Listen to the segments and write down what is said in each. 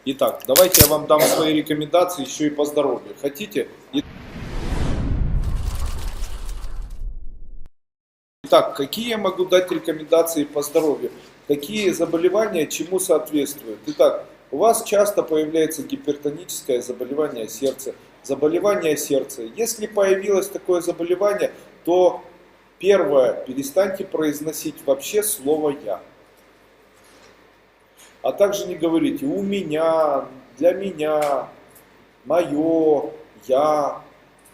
Итак, давайте я вам дам свои рекомендации еще и по здоровью. Хотите? Итак, какие я могу дать рекомендации по здоровью? Какие заболевания чему соответствуют? Итак, у вас часто появляется гипертоническое заболевание сердца. Заболевание сердца. Если появилось такое заболевание, то первое, перестаньте произносить вообще слово «я». А также не говорите «у меня», «для меня», «мое», «я».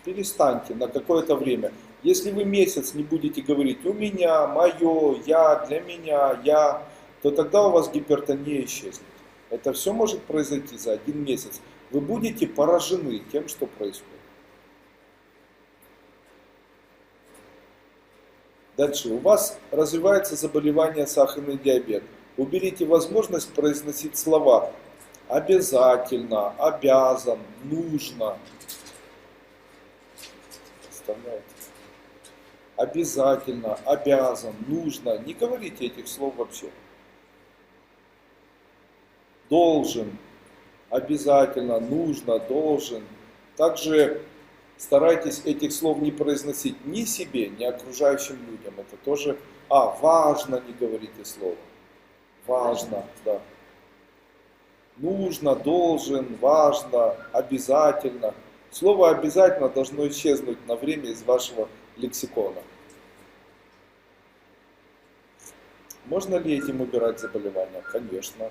Перестаньте на какое-то время. Если вы месяц не будете говорить «у меня», «мое», «я», «для меня», «я», то тогда у вас гипертония исчезнет. Это все может произойти за один месяц. Вы будете поражены тем, что происходит. Дальше. У вас развивается заболевание сахарный диабет. Уберите возможность произносить слова обязательно, обязан, нужно. Представляете? Обязательно, обязан, нужно. Не говорите этих слов вообще. Должен, обязательно, нужно, должен. Также старайтесь этих слов не произносить ни себе, ни окружающим людям. Это тоже, важно не говорите слово. Важно, да. Нужно, должен, важно, обязательно. Слово обязательно должно исчезнуть на время из вашего лексикона. Можно ли этим убирать заболевания? Конечно.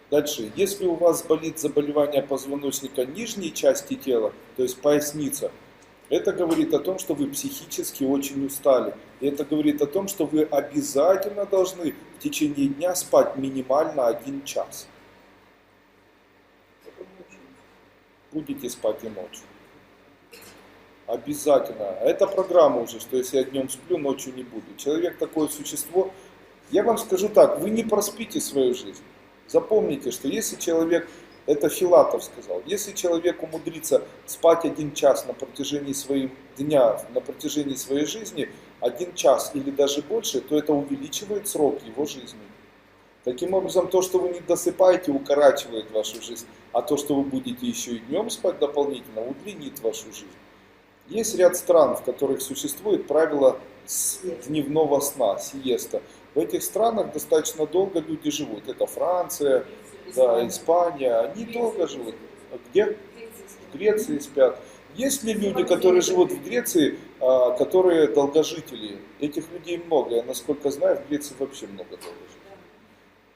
Дальше. Если у вас болит заболевание позвоночника нижней части тела, то есть поясница, это говорит о том, что вы психически очень устали. И это говорит о том, что вы обязательно должны в течение дня спать минимально 1 час. Будете спать и ночью. Обязательно. Это программа уже, что если я днем сплю, ночью не буду. Человек такое существо. Я вам скажу так, вы не проспите свою жизнь. Запомните, что если человек, это Филатов сказал, если человек умудрится спать 1 час на протяжении своего дня, на протяжении своей жизни, 1 час или даже больше, то это увеличивает срок его жизни. Таким образом, то, что вы не досыпаете, укорачивает вашу жизнь, а то, что вы будете еще и днем спать дополнительно, удлинит вашу жизнь. Есть ряд стран, в которых существует правило дневного сна, сиеста. В этих странах достаточно долго люди живут. Это Франция, да, Испания. Они долго живут. Где? В Греции спят. Есть ли люди, которые живут в Греции, которые долгожители? Этих людей много. Я, насколько знаю, в Греции вообще много долгожителей.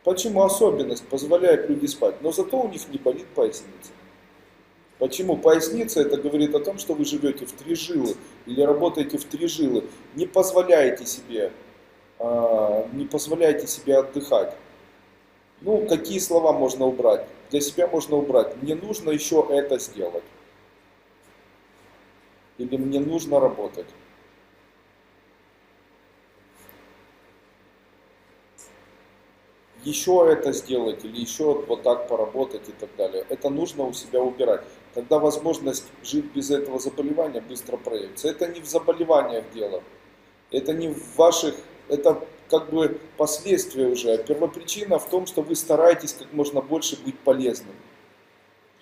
Почему особенность позволяет люди спать? Но зато у них не болит поясница. Почему? Поясница это говорит о том, что вы живете в 3 жилы или работаете в 3 жилы. Не позволяете себе отдыхать. Ну, какие слова можно убрать? Для себя можно убрать. Мне нужно еще это сделать. Или мне нужно работать. Еще это сделать или еще вот так поработать и так далее. Это нужно у себя убирать. Тогда возможность жить без этого заболевания быстро проявится. Это не в заболеваниях дело. Это не в ваших, это как бы последствия уже. А первопричина в том, что вы стараетесь как можно больше быть полезным.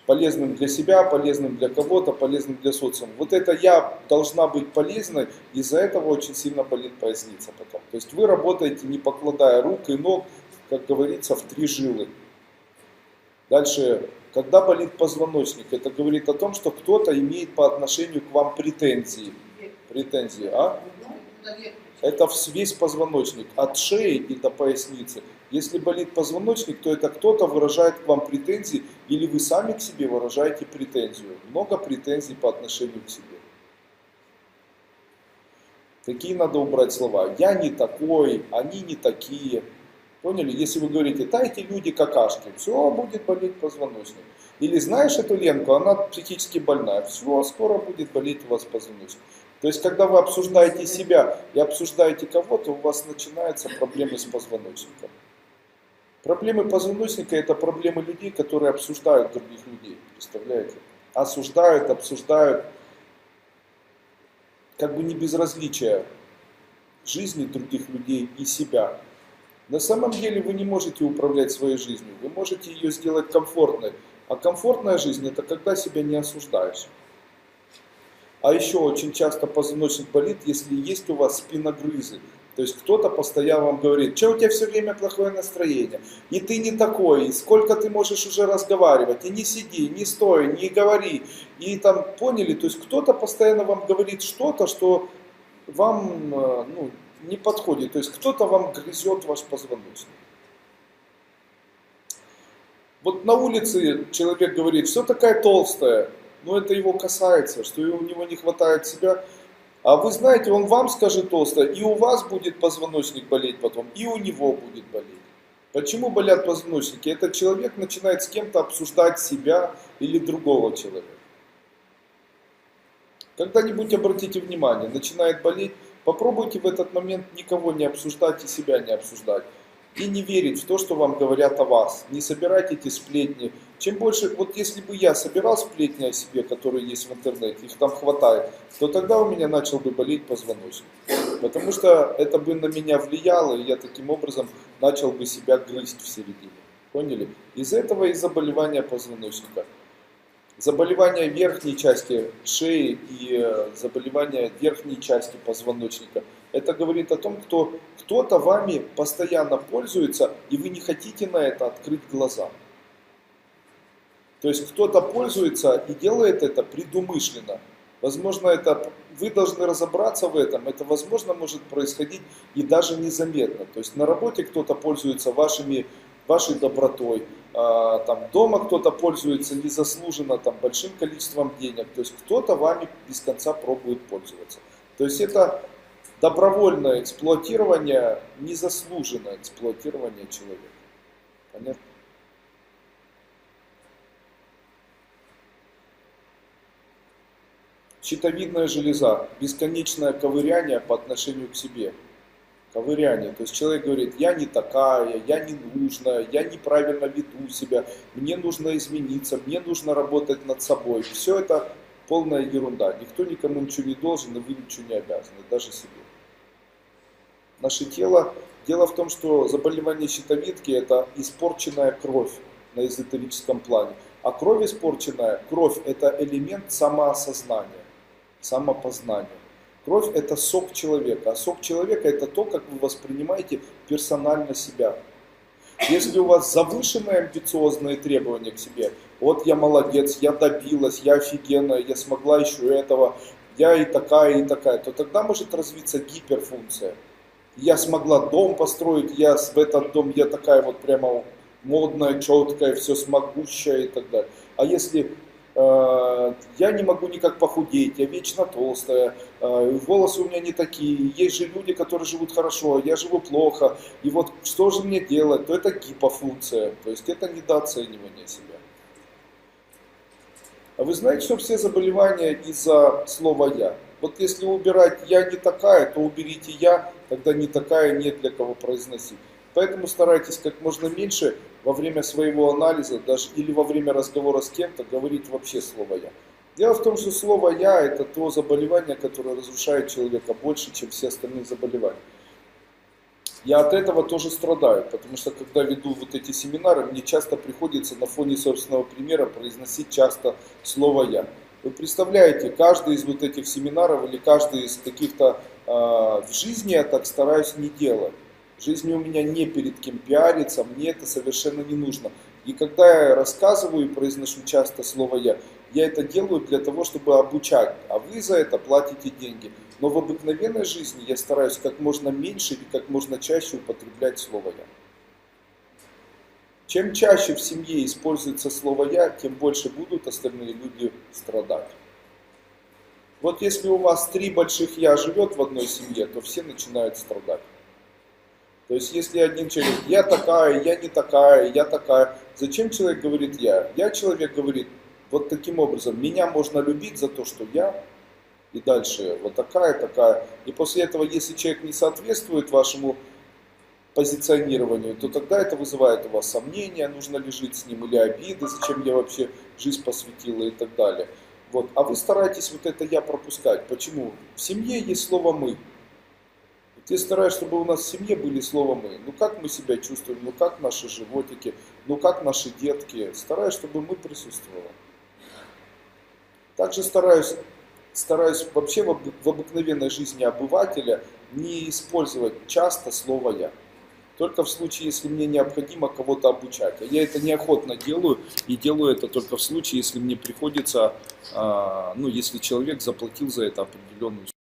Полезным для себя, полезным для кого-то, полезным для социума. Вот это я должна быть полезной, из-за этого очень сильно болит поясница потом. То есть вы работаете, не покладая рук и ног, как говорится, в 3 жилы. Дальше, когда болит позвоночник, это говорит о том, что кто-то имеет по отношению к вам претензии. Претензии, Это весь позвоночник, от шеи и до поясницы. Если болит позвоночник, то это кто-то выражает к вам претензии, или вы сами к себе выражаете претензию. Много претензий по отношению к себе. Какие надо убрать слова? Я не такой, они не такие. Поняли? Если вы говорите, да, эти люди какашки, все, будет болеть позвоночник. Или знаешь эту Ленку, она психически больная, все, скоро будет болеть у вас позвоночник. То есть, когда вы обсуждаете себя и обсуждаете кого-то, у вас начинаются проблемы с позвоночником. Проблемы позвоночника – это проблемы людей, которые обсуждают других людей. Представляете? Осуждают, обсуждают, как бы не безразличие жизни других людей и себя. На самом деле вы не можете управлять своей жизнью, вы можете ее сделать комфортной. А комфортная жизнь — это когда себя не осуждаешь. А еще очень часто позвоночник болит, если есть у вас спиногрызы. То есть кто-то постоянно вам говорит: что у тебя все время плохое настроение, и ты не такой, и сколько ты можешь уже разговаривать, и не сиди, не стой, не говори. И там, поняли, то есть кто-то постоянно вам говорит что-то, что вам не подходит. То есть кто-то вам грызет ваш позвоночник. Вот на улице человек говорит: что такая толстая, но это его касается, что у него не хватает себя. А вы знаете, он вам скажет толстая, и у вас будет позвоночник болеть потом, и у него будет болеть. Почему болят позвоночники? Этот человек начинает с кем-то обсуждать себя или другого человека. Когда-нибудь обратите внимание, начинает болеть, попробуйте в этот момент никого не обсуждать и себя не обсуждать. И не верить в то, что вам говорят о вас. Не собирайте эти сплетни. Чем больше, вот если бы я собирал сплетни о себе, которые есть в интернете, их там хватает, то тогда у меня начал бы болеть позвоночник. Потому что это бы на меня влияло, и я таким образом начал бы себя грызть в середине. Поняли? Из-за этого и заболевания позвоночника. Заболевания верхней части шеи и заболевания верхней части позвоночника. Это говорит о том, что кто-то вами постоянно пользуется, и вы не хотите на это открыть глаза. То есть кто-то пользуется и делает это предумышленно. Возможно, это вы должны разобраться в этом. Это, возможно, может происходить и даже незаметно. То есть на работе кто-то пользуется вашей добротой. Там, дома кто-то пользуется незаслуженно большим количеством денег. То есть кто-то вами без конца пробует пользоваться. То есть это добровольное эксплуатирование, незаслуженное эксплуатирование человека. Понятно? Щитовидная железа. Бесконечное ковыряние по отношению к себе. Ковыряние. То есть человек говорит: я не такая, я не нужная, я неправильно веду себя, мне нужно измениться, мне нужно работать над собой. Все это полная ерунда. Никто никому ничего не должен, и вы ничего не обязаны, даже себе. Наше тело. Дело в том, что заболевание щитовидки — это испорченная кровь на эзотерическом плане. А кровь испорченная, кровь — это элемент самоосознания, самопознания. Кровь — это сок человека, а сок человека — это то, как вы воспринимаете персонально себя. Если у вас завышенные амбициозные требования к себе: вот я молодец, я добилась, я офигенная, я смогла еще этого, я и такая, то тогда может развиться гиперфункция. Я смогла дом построить, в этот дом я такая вот прямо модная, четкая, все смогущая и так далее. А если я не могу никак похудеть, я вечно толстая, волосы у меня не такие, есть же люди, которые живут хорошо, я живу плохо, и вот что же мне делать, то это гипофункция, то есть это недооценивание себя. А вы знаете, что все заболевания из-за слова «я»? Вот если убирать «я не такая», то уберите «я», тогда «не такая» нет для кого произносить. Поэтому старайтесь как можно меньше во время своего анализа, даже или во время разговора с кем-то, говорить вообще слово «я». Дело в том, что слово «я» — это то заболевание, которое разрушает человека больше, чем все остальные заболевания. Я от этого тоже страдаю, потому что когда веду вот эти семинары, мне часто приходится на фоне собственного примера произносить часто слово «я». Вы представляете, каждый из вот этих семинаров или каждый из каких-то в жизни я так стараюсь не делать. В жизни у меня не перед кем пиариться, мне это совершенно не нужно. И когда я рассказываю и произношу часто слово я это делаю для того, чтобы обучать, а вы за это платите деньги. Но в обыкновенной жизни я стараюсь как можно меньше и как можно чаще употреблять слово «я». Чем чаще в семье используется слово «я», тем больше будут остальные люди страдать. Вот если у вас 3 больших «я» живет в одной семье, то все начинают страдать. То есть если один человек: я такая, я не такая, я такая. Зачем человек говорит «я»? Человек говорит вот таким образом: меня можно любить за то, что я, и дальше вот такая. И после этого, если человек не соответствует вашему позиционированию, то тогда это вызывает у вас сомнения, нужно ли жить с ним, или обиды, зачем я вообще жизнь посвятила и так далее. Вот. А вы стараетесь вот это «я» пропускать. Почему? В семье есть слово «мы». Я стараюсь, чтобы у нас в семье были слово «мы». Ну как мы себя чувствуем, ну как наши животики, ну как наши детки. Стараюсь, чтобы «мы» присутствовало. Также стараюсь вообще в обыкновенной жизни обывателя не использовать часто слово «я». Только в случае, если мне необходимо кого-то обучать. А я это неохотно делаю, и делаю это только в случае, если мне приходится, ну, если человек заплатил за это определенную сумму.